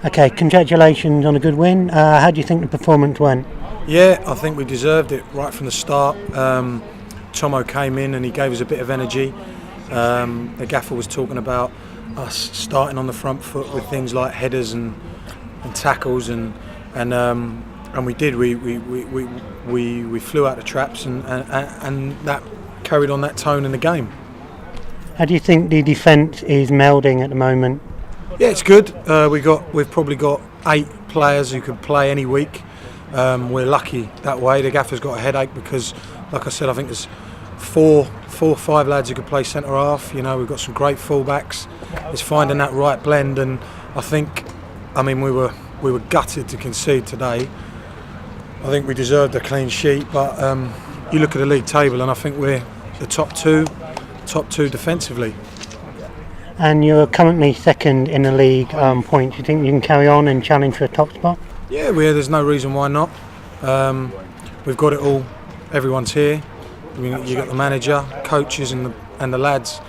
Okay, congratulations on a good win. How do you think the performance went? Yeah, I think we deserved it right from the start. Tomo came in and he gave us a bit of energy. The gaffer was talking about us starting on the front foot with things like headers and tackles, and we did. We flew out the traps, and that carried on that tone in the game. How do you think the defence is melding at the moment? Yeah, it's good. We've probably got 8 players who can play any week. We're lucky that way. The gaffer's got a headache because, like I said, I think there's four or five lads who could play centre half. You know, we've got some great fullbacks. It's finding that right blend, and we were gutted to concede today. I think we deserved a clean sheet, but you look at the league table, and I think we're the top two defensively. And you're currently second in the league points. Do you think you can carry on and challenge for a top spot? Yeah, there's no reason why not. We've got it all. Everyone's here. You got the manager, coaches, and the lads.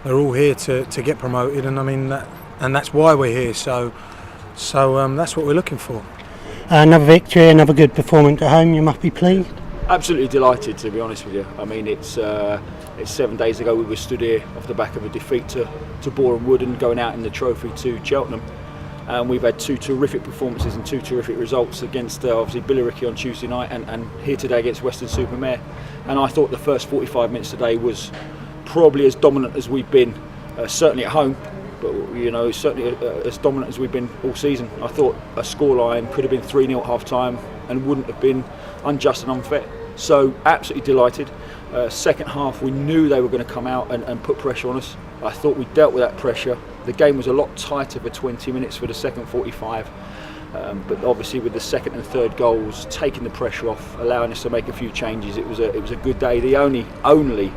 They're all here to get promoted, and that's why we're here. So that's what we're looking for. Another victory, another good performance at home. You must be pleased. Absolutely delighted, to be honest with you. I mean, it's 7 days ago we were stood here off the back of a defeat to Boreham Wood and going out in the trophy to Cheltenham. And we've had 2 terrific performances and 2 terrific results against obviously Billericay on Tuesday night and here today against Weston-Super-Mare. And I thought the first 45 minutes today was probably as dominant as we've been, certainly at home, but certainly as dominant as we've been all season. I thought a scoreline could have been 3-0 at half time and wouldn't have been unjust and unfair. So absolutely delighted. Second half we knew they were going to come out and put pressure on us. I thought we dealt with that pressure. The game was a lot tighter for 20 minutes for the second 45, but obviously with the second and third goals taking the pressure off, allowing us to make a few changes, it was a good day. The only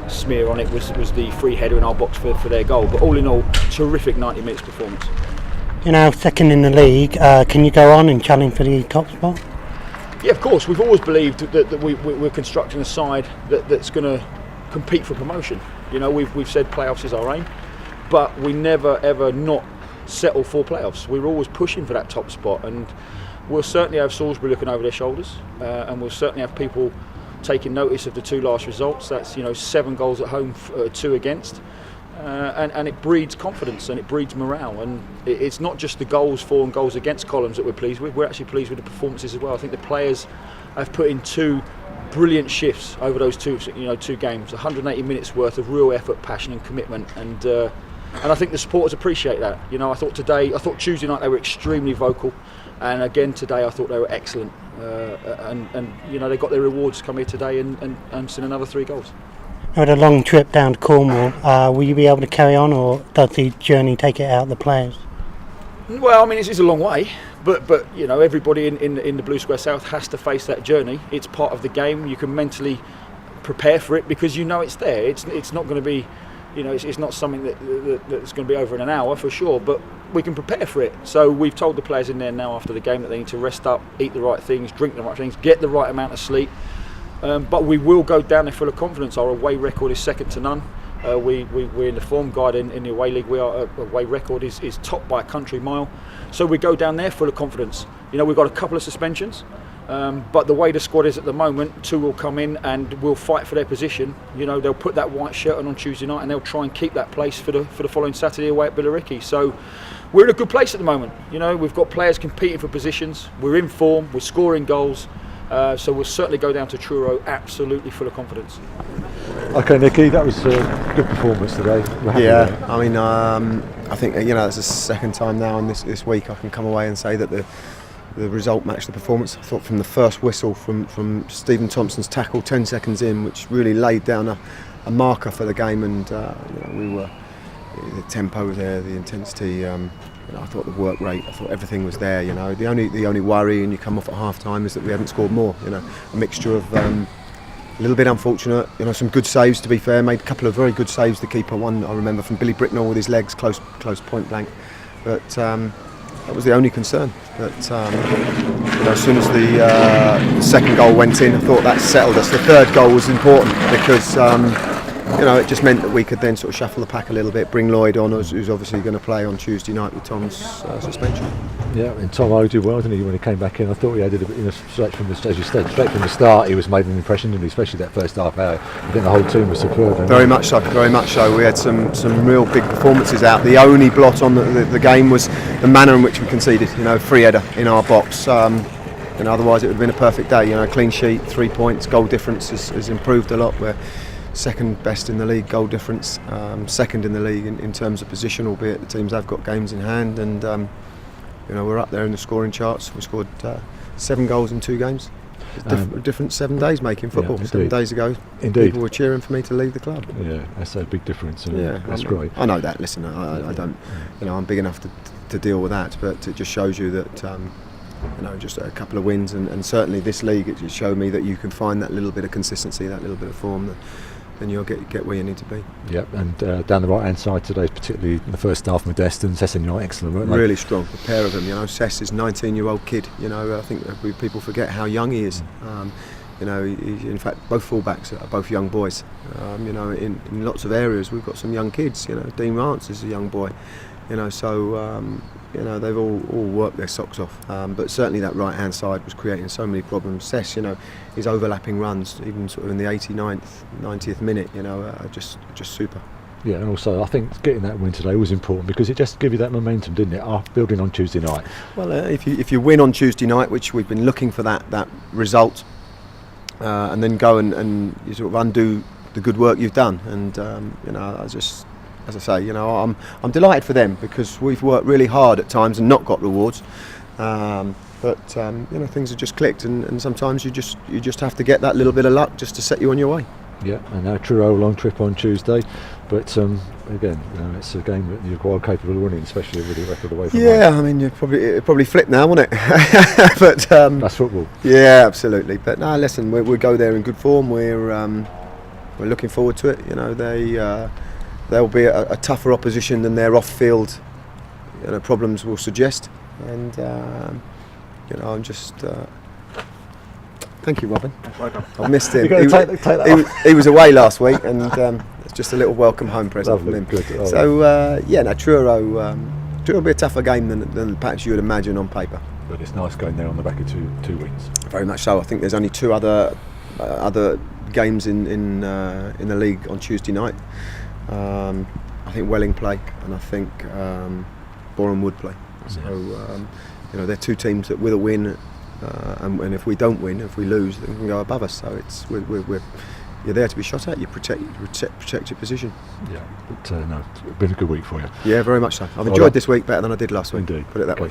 smear on it was the free header in our box for their goal, but all in all, terrific 90 minutes performance. You're now second in the league. Can you go on and challenge for the top spot? Yeah, of course. We've always believed that we're constructing a side that's going to compete for promotion. You know, we've said playoffs is our aim, but we never ever not settle for playoffs. We're always pushing for that top spot, and we'll certainly have Salisbury looking over their shoulders, and we'll certainly have people taking notice of the 2 last results. That's 7 goals at home, 2 against. And it breeds confidence and it breeds morale, and it's not just the goals for and goals against columns that we're pleased with. We're actually pleased with the performances as well. I think the players have put in 2 brilliant shifts over those 2 games, 180 minutes worth of real effort, passion and commitment, and I think the supporters appreciate that. I thought Tuesday night they were extremely vocal, and again today I thought they were excellent, and they got their rewards to come here today and seen another 3 goals. You had a long trip down to Cornwall. Will you be able to carry on, or does the journey take it out of the players? Well, I mean, it's a long way, but everybody in the Blue Square South has to face that journey. It's part of the game. You can mentally prepare for it because it's there. It's not going to be, it's not something that's going to be over in an hour for sure, but we can prepare for it. So we've told the players in there now after the game that they need to rest up, eat the right things, drink the right things, get the right amount of sleep. But we will go down there full of confidence. Our away record is second to none. We're in the form guide in the away league. Our away record is topped by a country mile. So we go down there full of confidence. We've got a couple of suspensions, but the way the squad is at the moment, 2 will come in and will fight for their position. They'll put that white shirt on Tuesday night and they'll try and keep that place for the following Saturday away at Billericay. So we're in a good place at the moment. We've got players competing for positions. We're in form. We're scoring goals. So we'll certainly go down to Truro absolutely full of confidence. Okay, Nicky, that was a good performance today. Yeah, I think it's the second time now in this week I can come away and say that the result matched the performance. I thought from the first whistle from Stephen Thompson's tackle 10 seconds in, which really laid down a marker for the game, and the tempo was there, the intensity. I thought the work rate, I thought everything was there. The only worry, and you come off at half time, is that we haven't scored more. A mixture of a little bit unfortunate. Some good saves, to be fair. Made a couple of very good saves. The keeper, one I remember from Billy Bricknell with his legs close point blank. But that was the only concern. But as soon as the second goal went in, I thought that settled us. The third goal was important because it just meant that we could then sort of shuffle the pack a little bit, bring Lloyd on, who's obviously going to play on Tuesday night with Tom's suspension. Yeah, and Tom O did well, didn't he, when he came back in? I thought he added a bit, straight from the, as you said, straight from the start. He was made an impression, didn't he? Especially that first half hour. I think the whole team was superb. Very much so, very much so. We had some real big performances out. The only blot on the game was the manner in which we conceded. Free header in our box. Otherwise it would have been a perfect day. Clean sheet, 3 points, goal difference has improved a lot. We're second best in the league goal difference, second in the league in terms of position, albeit the teams have got games in hand, and we're up there in the scoring charts. We scored 7 goals in 2 games. Different 7 days making football. Yeah, 7 days ago, people were cheering for me to leave the club. Yeah, that's a big difference. That's great. I know that. Listen, I don't. I'm big enough to deal with that, but it just shows you that. Just a couple of wins, and certainly this league, it just showed me that you can find that little bit of consistency, that little bit of form, then you'll get where you need to be. Yep, and down the right hand side today, particularly in the first half, Modeste and Sessegnon, excellent, weren't they? Really strong, a pair of them. Sess is a 19-year-old kid. I think people forget how young he is. In fact, both fullbacks are both young boys. In lots of areas we've got some young kids. Dean Rance is a young boy. They've all worked their socks off, but certainly that right hand side was creating so many problems. Sess, his overlapping runs, even sort of in the 89th, 90th minute, are just super. Yeah, and also I think getting that win today was important because it just gave you that momentum, didn't it? Building on Tuesday night. Well, if you win on Tuesday night, which we've been looking for that result, and then go and you sort of undo the good work you've done, and as I say, I'm delighted for them because we've worked really hard at times and not got rewards. But things have just clicked, and sometimes you just have to get that little bit of luck just to set you on your way. Yeah, and now Truro long trip on Tuesday, but again, it's a game that you're quite capable of winning, especially with the record away from home. Yeah, I mean, it'd probably flip now, wouldn't it? But that's football. Yeah, absolutely. But no, listen, we'll go there in good form. We're looking forward to it. They'll be a tougher opposition than their off-field problems will suggest, and I'm just. Thank you, Robin. I missed him. He was away last week, and it's just a little welcome home present from him. Good. Oh, so Truro will be a tougher game than perhaps you would imagine on paper. But it's nice going there on the back of two wins. Very much so. I think there's only 2 other games in the league on Tuesday night. I think Welling play, and I think Boreham Wood play. So they're 2 teams that with a win, and if we don't win, if we lose, they can go above us. So you're there to be shot at. You protect your position. Yeah, but it's been a good week for you. Yeah, very much so. I've enjoyed this week better than I did last week. Indeed. Put it that way.